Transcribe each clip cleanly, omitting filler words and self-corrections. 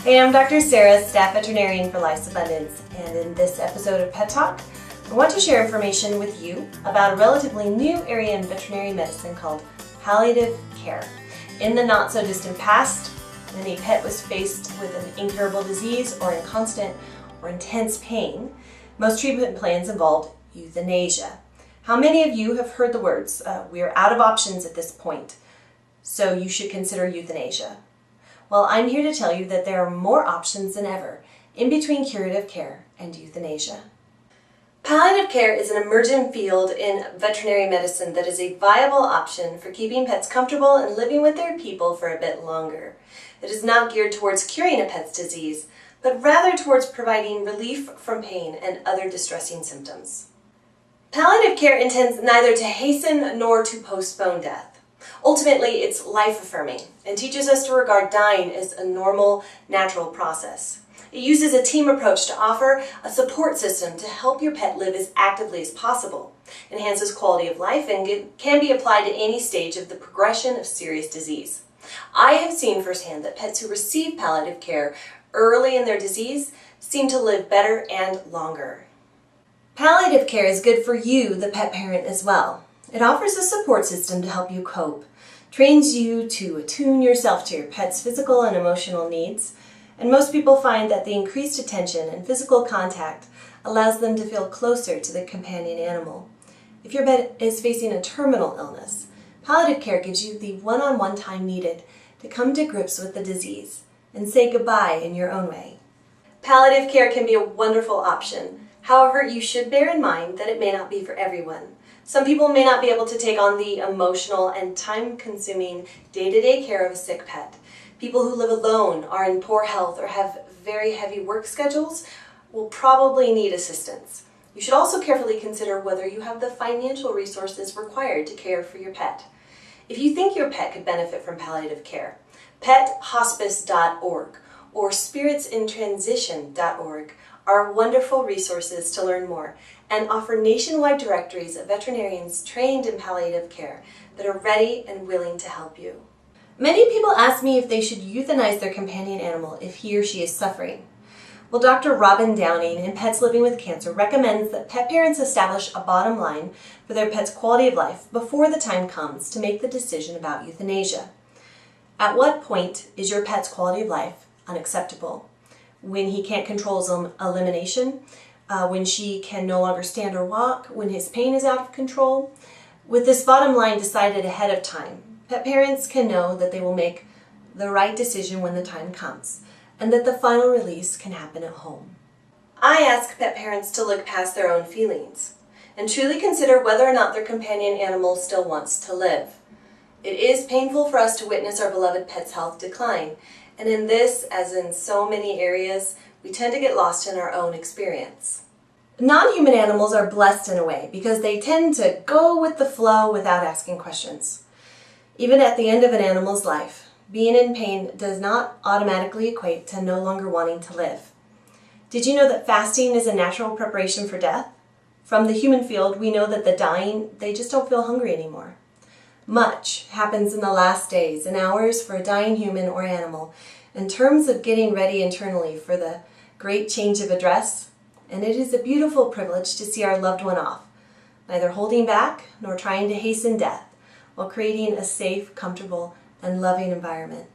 Hey, I'm Dr. Sarah, Staff Veterinarian for Life's Abundance, and in this episode of Pet Talk, I want to share information with you about a relatively new area in veterinary medicine called palliative care. In the not-so-distant past, when a pet was faced with an incurable disease or in constant or intense pain, most treatment plans involved euthanasia. How many of you have heard the words, we're out of options at this point, so you should consider euthanasia? Well, I'm here to tell you that there are more options than ever in between curative care and euthanasia. Palliative care is an emerging field in veterinary medicine that is a viable option for keeping pets comfortable and living with their people for a bit longer. It is not geared towards curing a pet's disease, but rather towards providing relief from pain and other distressing symptoms. Palliative care intends neither to hasten nor to postpone death. Ultimately, it's life-affirming and teaches us to regard dying as a normal, natural process. It uses a team approach to offer a support system to help your pet live as actively as possible, enhances quality of life, and can be applied at any stage of the progression of serious disease. I have seen firsthand that pets who receive palliative care early in their disease seem to live better and longer. Palliative care is good for you, the pet parent, as well. It offers a support system to help you cope, trains you to attune yourself to your pet's physical and emotional needs, and most people find that the increased attention and physical contact allows them to feel closer to the companion animal. If your pet is facing a terminal illness, palliative care gives you the one-on-one time needed to come to grips with the disease and say goodbye in your own way. Palliative care can be a wonderful option. However, you should bear in mind that it may not be for everyone. Some people may not be able to take on the emotional and time-consuming day-to-day care of a sick pet. People who live alone, are in poor health, or have very heavy work schedules will probably need assistance. You should also carefully consider whether you have the financial resources required to care for your pet. If you think your pet could benefit from palliative care, pethospice.org or spiritsinTransition.org are wonderful resources to learn more and offer nationwide directories of veterinarians trained in palliative care that are ready and willing to help you. Many people ask me if they should euthanize their companion animal if he or she is suffering. Well, Dr. Robin Downing in Pets Living with Cancer recommends that pet parents establish a bottom line for their pet's quality of life before the time comes to make the decision about euthanasia. At what point is your pet's quality of life unacceptable? When he can't control his own elimination, when she can no longer stand or walk, when his pain is out of control. With this bottom line decided ahead of time, pet parents can know that they will make the right decision when the time comes, and that the final release can happen at home. I ask pet parents to look past their own feelings and truly consider whether or not their companion animal still wants to live. It is painful for us to witness our beloved pet's health decline, and in this, as in so many areas, we tend to get lost in our own experience. Non-human animals are blessed in a way because they tend to go with the flow without asking questions. Even at the end of an animal's life, being in pain does not automatically equate to no longer wanting to live. Did you know that fasting is a natural preparation for death? From the human field, we know that the dying, they just don't feel hungry anymore. Much happens in the last days and hours for a dying human or animal in terms of getting ready internally for the great change of address, and it is a beautiful privilege to see our loved one off, neither holding back nor trying to hasten death, while creating a safe, comfortable, and loving environment.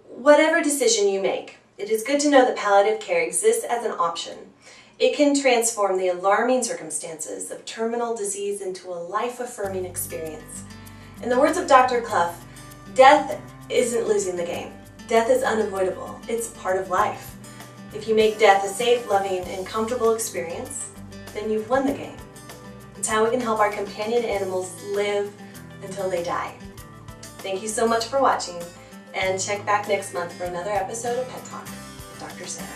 Whatever decision you make, it is good to know that palliative care exists as an option. It can transform the alarming circumstances of terminal disease into a life-affirming experience. In the words of Dr. Clough, death isn't losing the game. Death is unavoidable. It's part of life. If you make death a safe, loving, and comfortable experience, then you've won the game. It's how we can help our companion animals live until they die. Thank you so much for watching, and check back next month for another episode of Pet Talk with Dr. Sarah.